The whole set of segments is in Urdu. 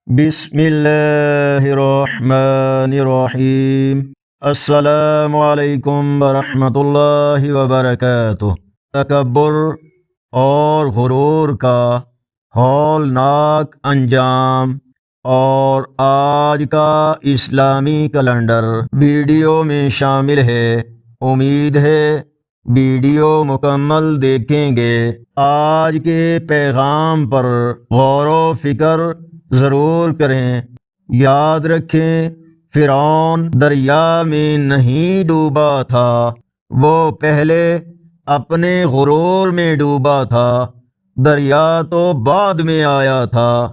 بسم اللہ الرحمن الرحیم۔ السلام علیکم ورحمۃ اللہ وبرکاتہ۔ تکبر اور غرور کا ہولناک انجام اور آج کا اسلامی کیلنڈر ویڈیو میں شامل ہے۔ امید ہے ویڈیو مکمل دیکھیں گے۔ آج کے پیغام پر غور و فکر ضرور کریں۔ یاد رکھیں، فرعون دریا میں نہیں ڈوبا تھا، وہ پہلے اپنے غرور میں ڈوبا تھا۔ دریا تو بعد میں آیا تھا۔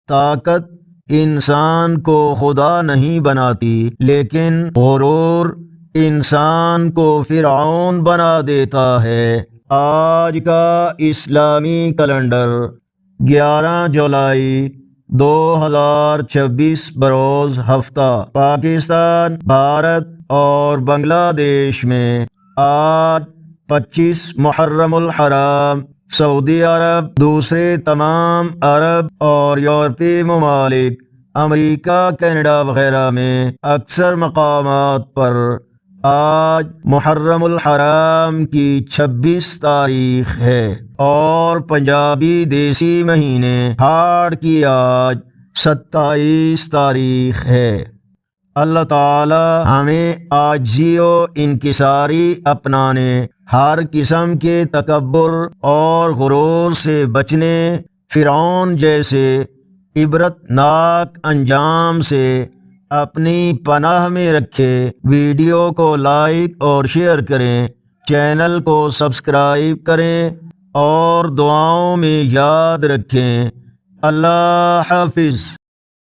طاقت انسان کو خدا نہیں بناتی، لیکن غرور انسان کو فرعون بنا دیتا ہے۔ آج کا اسلامی کیلنڈر 11 جولائی 2026 بروز ہفتہ پاکستان، بھارت اور بنگلہ دیش میں آج 25 محرم الحرام، سعودی عرب، دوسرے تمام عرب اور یورپی ممالک، امریکہ، کینیڈا وغیرہ میں اکثر مقامات پر آج محرم الحرام کی 26 تاریخ ہے اور پنجابی دیسی مہینے ہاڑ کی آج 27 تاریخ ہے۔ اللہ تعالی ہمیں عاجزی و انکساری اپنانے، ہر قسم کے تکبر اور غرور سے بچنے، فرعون جیسے عبرتناک انجام سے اپنی پناہ میں رکھے۔ ویڈیو کو لائک اور شیئر کریں، چینل کو سبسکرائب کریں اور دعاؤں میں یاد رکھیں۔ اللہ حافظ۔